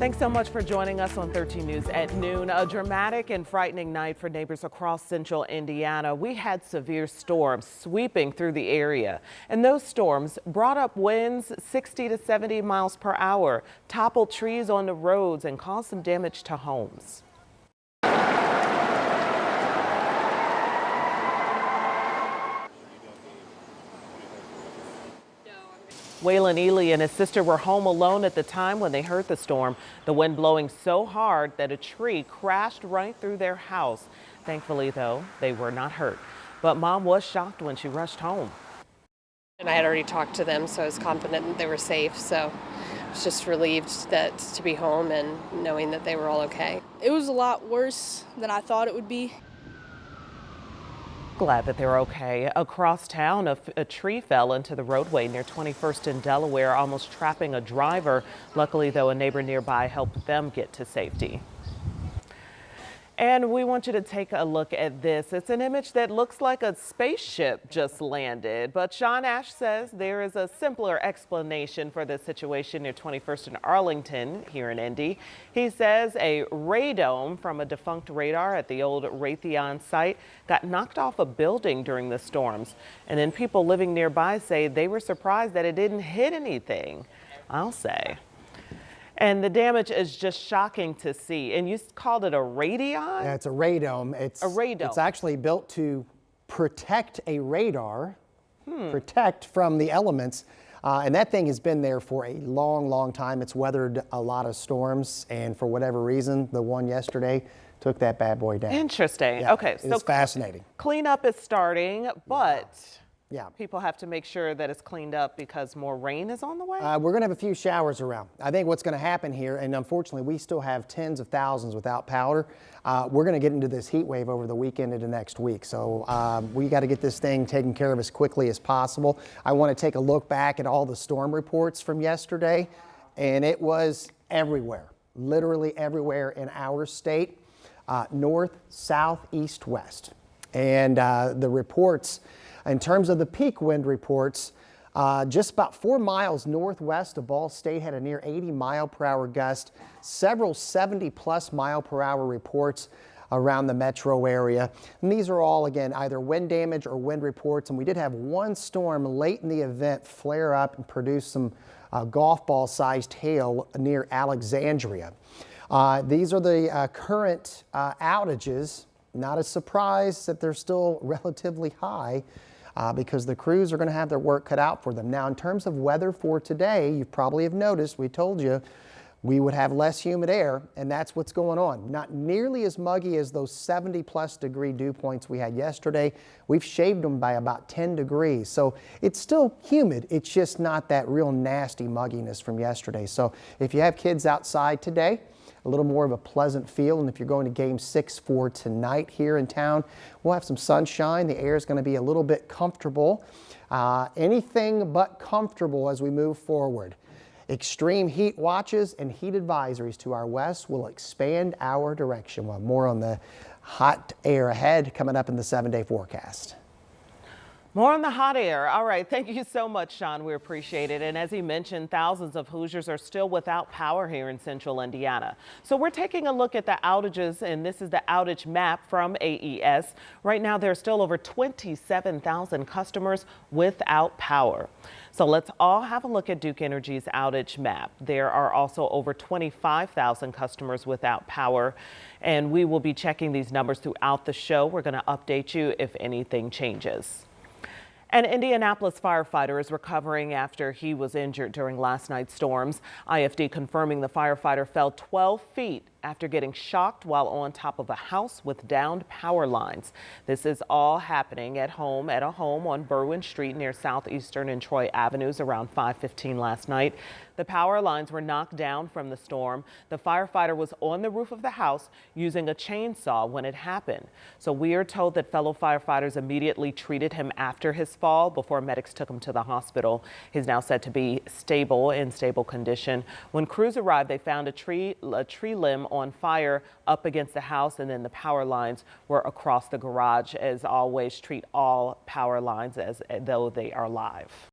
Thanks so much for joining us on 13 News at noon. A dramatic and frightening night for neighbors across central Indiana. We had severe storms sweeping through the area, and those storms brought up winds 60 to 70 miles per hour, toppled trees on the roads, and caused some damage to homes. Waylon Ely and his sister were home alone at the time when they heard the storm. The wind blowing so hard that a tree crashed right through their house. Thankfully, though, they were not hurt. But Mom was shocked when she rushed home. And I had already talked to them, so I was confident that they were safe. So I was just relieved that to be home and knowing that they were all okay. It was a lot worse than I thought it would be. Glad that they're okay. Across town, a tree fell into the roadway near 21st and Delaware, almost trapping a driver. Luckily, though, a neighbor nearby helped them get to safety. And we want you to take a look at this. It's an image that looks like a spaceship just landed, but Sean Ash says there is a simpler explanation for this situation near 21st and Arlington here in Indy. He says a radome from a defunct radar at the old Raytheon site got knocked off a building during the storms. And then people living nearby say they were surprised that it didn't hit anything, I'll say. And the damage is just shocking to see. And you called it a radion? Yeah, it's a radome. It's a radome. It's actually built to protect a radar, protect from the elements. And that thing has been there for a long, long time. It's weathered a lot of storms, and for whatever reason, the one yesterday took that bad boy down. Interesting. Yeah, okay, so it's fascinating. Cleanup is starting, but yeah, people have to make sure that it's cleaned up because more rain is on the way? We're going to have a few showers around. I think what's going to happen here, and unfortunately we still have tens of thousands without power. We're going to get into this heat wave over the weekend into next week. So we got to get this thing taken care of as quickly as possible. I want to take a look back at all the storm reports from yesterday, and it was everywhere, literally everywhere in our state, north, south, east, west. And the reports, in terms of the peak wind reports, just about 4 miles northwest of Ball State had a near 80-mile-per-hour gust, several 70-plus-mile-per-hour reports around the metro area. And these are all, again, either wind damage or wind reports. And we did have one storm late in the event flare up and produce some golf ball-sized hail near Alexandria. These are the current outages. Not a surprise that they're still relatively high. Because the crews are going to have their work cut out for them. Now, in terms of weather for today, you probably have noticed, we told you we would have less humid air, and that's what's going on. Not nearly as muggy as those 70-plus degree dew points we had yesterday. We've shaved them by about 10 degrees. So it's still humid. It's just not that real nasty mugginess from yesterday. So if you have kids outside today, a little more of a pleasant feel. And if you're going to Game 6 for tonight here in town, we'll have some sunshine. The air is going to be a little bit comfortable. Anything but comfortable as we move forward. Extreme heat watches and heat advisories to our west will expand our direction. We'll have more on the hot air ahead coming up in the 7-day forecast. More on the hot air. All right. Thank you so much, Sean. We appreciate it. And as he mentioned, thousands of Hoosiers are still without power here in central Indiana. So we're taking a look at the outages, and this is the outage map from AES. Right now, there are still over 27,000 customers without power. So let's all have a look at Duke Energy's outage map. There are also over 25,000 customers without power, and we will be checking these numbers throughout the show. We're going to update you if anything changes. An Indianapolis firefighter is recovering after he was injured during last night's storms. IFD confirming the firefighter fell 12 feet after getting shocked while on top of a house with downed power lines. This is all happening at a home on Berwyn Street near Southeastern and Troy Avenues around 5:15 last night. The power lines were knocked down from the storm. The firefighter was on the roof of the house using a chainsaw when it happened. So we are told that fellow firefighters immediately treated him after his fall before medics took him to the hospital. He's now said to be in stable condition. When crews arrived, they found a tree limb on fire up against the house, and then the power lines were across the garage. As always, treat all power lines as though they are live.